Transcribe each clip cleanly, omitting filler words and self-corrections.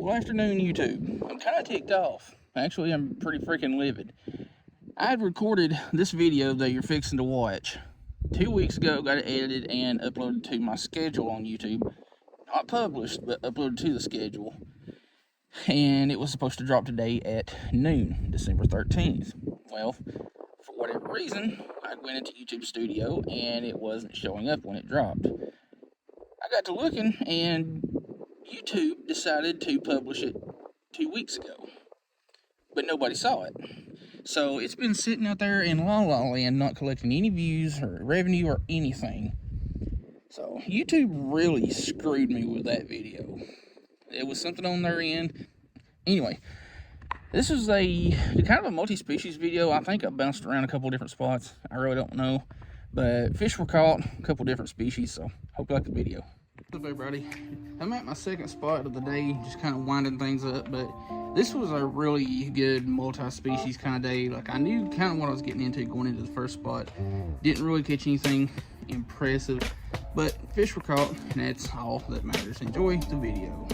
Well, afternoon, YouTube. I'm kind of ticked off. Actually, I'm pretty freaking livid. I had recorded this video that you're fixing to watch 2 weeks ago, got it edited and uploaded to my schedule on YouTube. Not published, but uploaded to the schedule. And it was supposed to drop today at noon, December 13th. Well, for whatever reason, I went into YouTube Studio and it wasn't showing up when it dropped. I got to looking and YouTube decided to publish it 2 weeks ago, but nobody saw it. So it's been sitting out there in La La Land, not collecting any views or revenue or anything. So YouTube really screwed me with that video. It was something on their end. Anyway, this is a kind of a multi-species video. I think I bounced around a couple different spots. I really don't know, but fish were caught, a couple different species. So hope you like the video. What's up, everybody? I'm at my second spot of the day, just kind of winding things up, but this was a really good multi-species kind of day. Like, I knew kind of what I was getting into going into the first spot. Didn't really catch anything impressive, but fish were caught, and that's all that matters. Enjoy the video.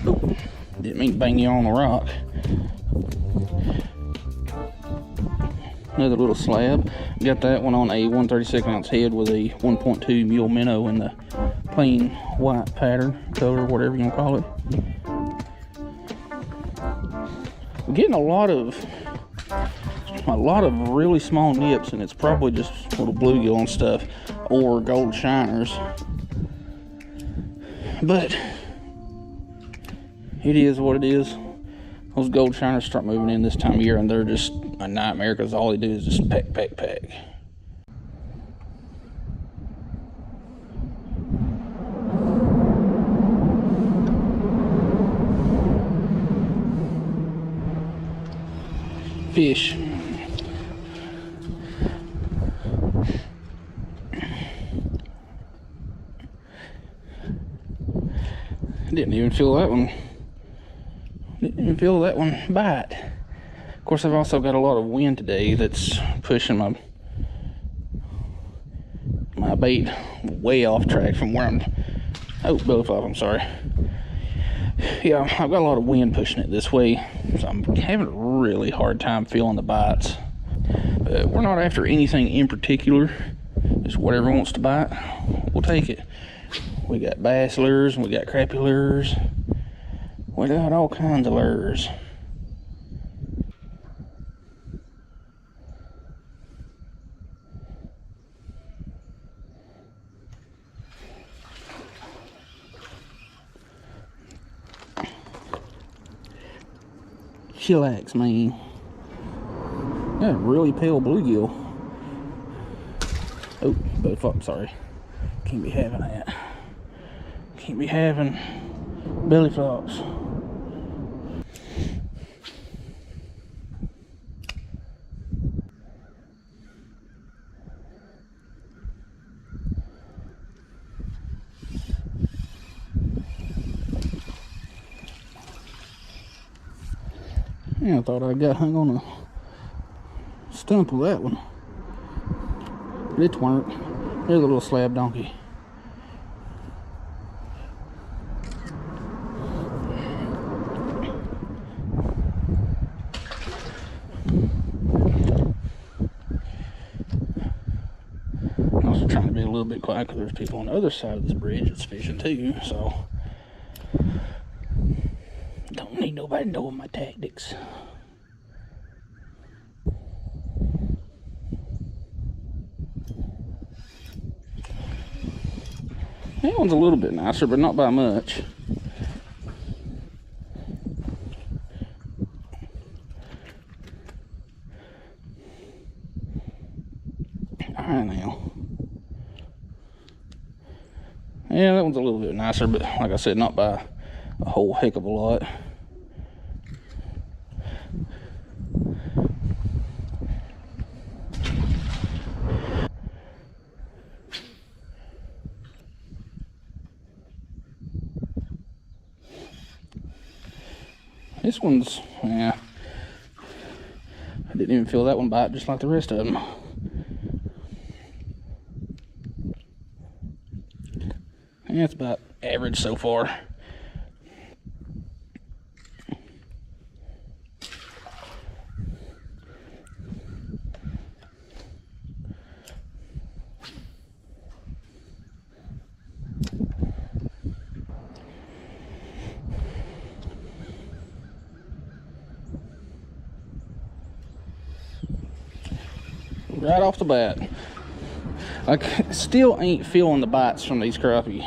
Oh, didn't mean to bang you on the rock. Another little slab. Got that one on a 1/32 ounce head with a 1.2 mule minnow in the plain white pattern, color, whatever you want to call it. I'm getting a lot of really small nips, and it's probably just little bluegill and stuff, or gold shiners. But it is what it is. Those gold shiners start moving in this time of year, and they're just a nightmare because all they do is just peck, peck, peck. Fish. Didn't even feel that one. Didn't even feel that one bite. Of course, I've also got a lot of wind today that's pushing my bait way off track from where I'm. Oh, butterfly, I'm sorry. Yeah, I've got a lot of wind pushing it this way, so I'm having a really hard time feeling the bites. But we're not after anything in particular. Just whatever wants to bite, we'll take it. We got bass lures, we got crappie lures, we got all kinds of lures. Chillax, man. Got a really pale bluegill. Oh, butterfly, sorry. Can't be having that. Can't be having belly flops. Yeah, I thought I got hung on a stump with that one. But it weren't. There's a little slab donkey. I'm also trying to be a little bit quiet because there's people on the other side of this bridge that's fishing too, so don't need nobody knowing my tactics. That one's a little bit nicer, but not by much. Alright now. Yeah, that one's a little bit nicer, but like I said, not by a whole heck of a lot. This one's, yeah, I Didn't even feel that one bite, just like the rest of them. And that's about average so far. Right off the bat, I still ain't feeling the bites from these crappie.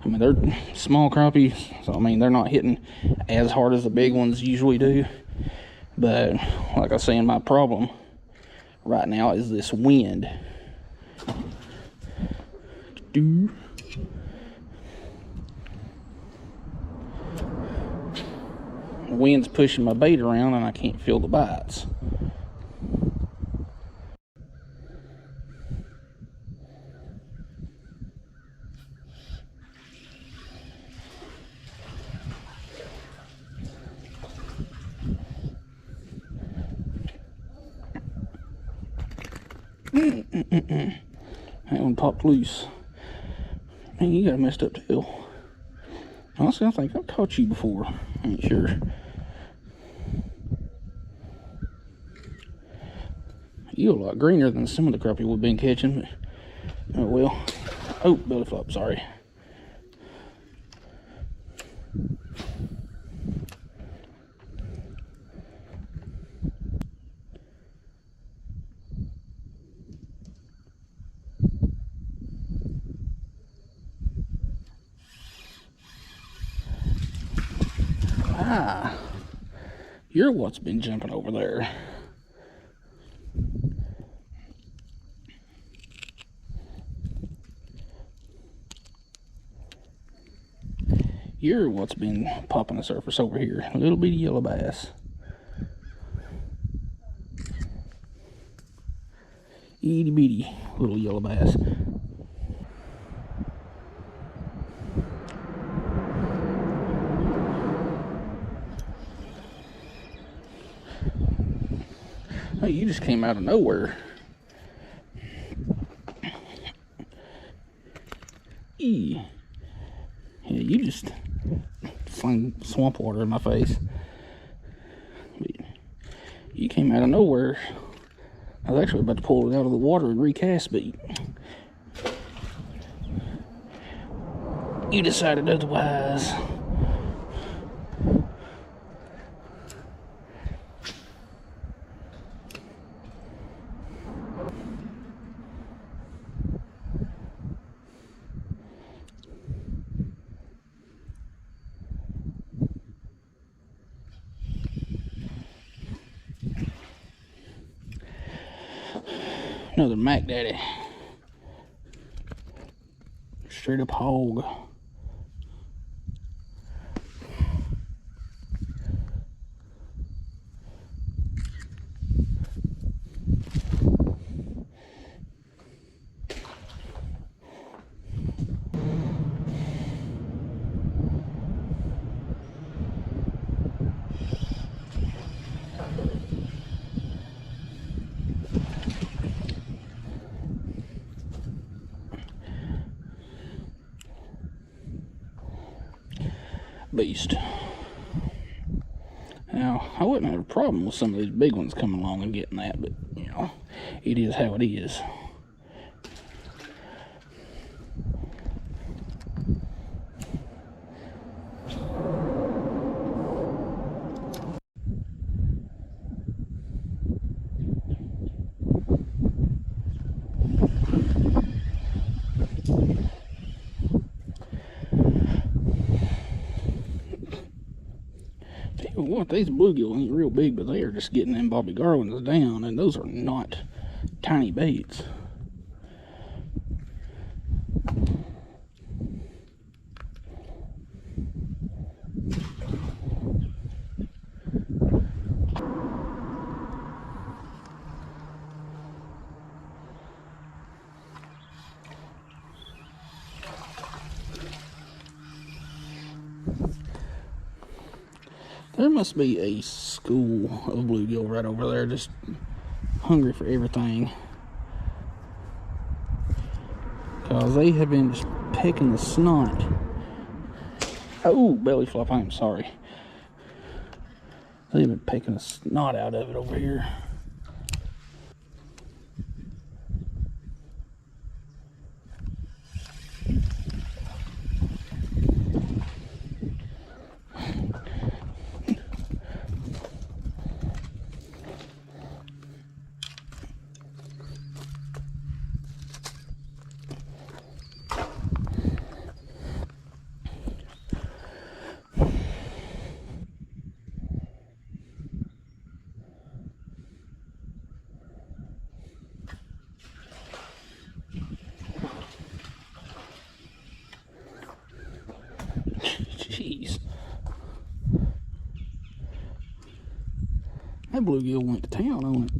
I mean, they're small crappie, so I mean, they're not hitting as hard as the big ones usually do. But like I was saying, my problem right now is this wind. The wind's pushing my bait around and I can't feel the bites. That one popped loose. Man, you got a messed up tail. Honestly, I think I've caught you before. I ain't sure. You're a lot greener than some of the crappie we've been catching, but oh well. Oh, belly flop, sorry. Ah, you're what's been jumping over there. You're what's been popping the surface over here. A little bitty yellow bass. Itty bitty little yellow bass. Hey, you just came out of nowhere. Yeah, you just flung swamp water in my face. You came out of nowhere. I was actually about to pull it out of the water and recast, but you decided otherwise. Another Mac Daddy. Straight up hog. Beast. Now, I wouldn't have a problem with some of these big ones coming along and getting that, but, you know, it is how it is. What, these bluegill ain't real big, but they are just getting them Bobby Garlands down, and those are not tiny baits. There must be a school of bluegill right over there, just hungry for everything. Because they have been just pecking the snot. Oh, belly flop, I'm sorry. They've been pecking the snot out of it over here. Jeez. That bluegill went to town on it.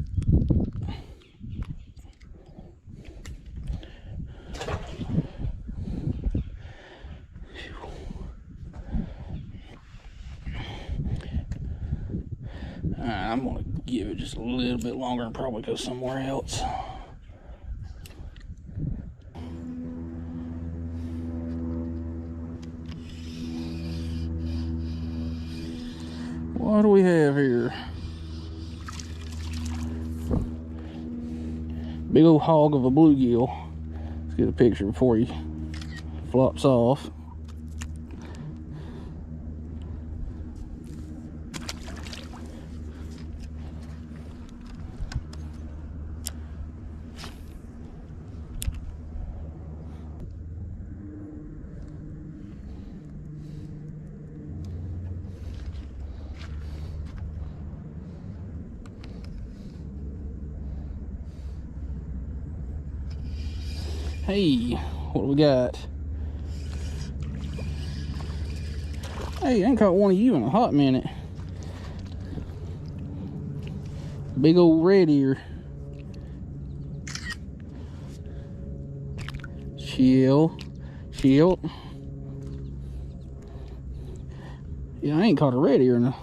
I'm gonna give it just a little bit longer and probably go somewhere else. What do we have here? Big old hog of a bluegill. Let's get a picture before he flops off. Hey, what do we got? Hey, I ain't caught one of you in a hot minute. Big old red ear. Chill. Chill. Yeah, I ain't caught a red ear in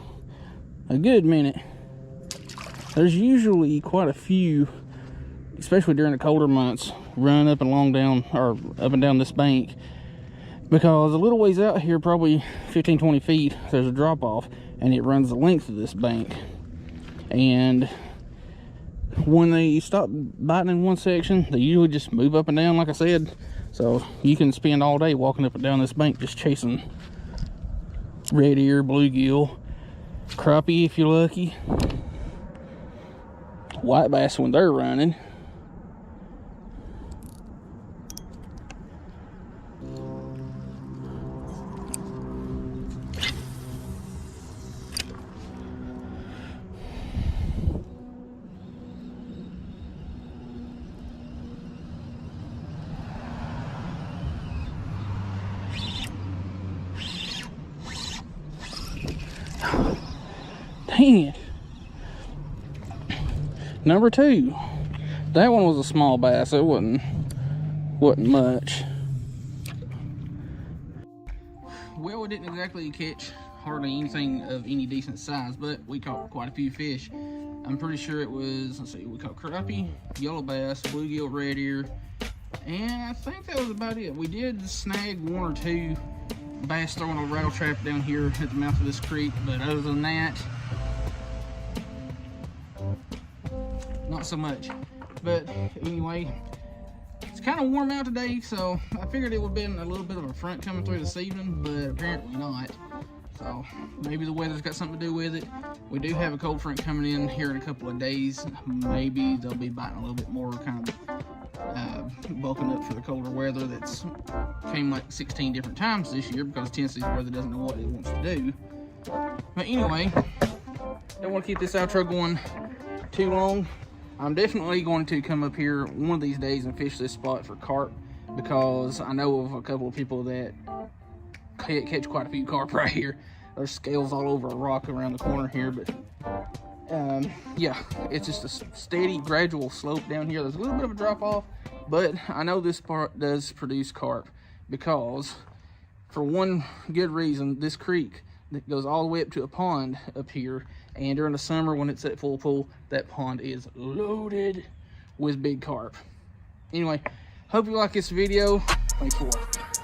a good minute. There's usually quite a few, especially during the colder months, run up and up and down this bank, because a little ways out here, probably 15-20 feet, there's a drop off and it runs the length of this bank. And when they stop biting in one section, they usually just move up and down, like I said. So you can spend all day walking up and down this bank just chasing red ear, bluegill, crappie if you're lucky, white bass when they're running. Dang it. Number 2. That one was a small bass. It wasn't much. Well, we didn't exactly catch hardly anything of any decent size, but we caught quite a few fish. I'm pretty sure it was, let's see, we caught crappie, yellow bass, bluegill, red ear, and I think that was about it. We did snag 1 or 2 bass throwing a rattle trap down here at the mouth of this creek, but other than that, not so much. But anyway, it's kind of warm out today, so I figured it would have been a little bit of a front coming through this evening, but apparently not. So maybe the weather's got something to do with it. We do have a cold front coming in here in a couple of days. Maybe they'll be biting a little bit more, kind of bulking up for the colder weather that's came like 16 different times this year, because Tennessee's weather doesn't know what it wants to do. But anyway, don't want to keep this outro going too long. I'm definitely going to come up here one of these days and fish this spot for carp, because I know of a couple of people that catch quite a few carp right here. There's scales all over a rock around the corner here, but yeah, it's just a steady, gradual slope down here. There's a little bit of a drop off, but I know this part does produce carp, because for one good reason, this creek that goes all the way up to a pond up here. And during the summer when it's at full pool, that pond is loaded with big carp. Anyway, hope you like this video. Thanks for watching.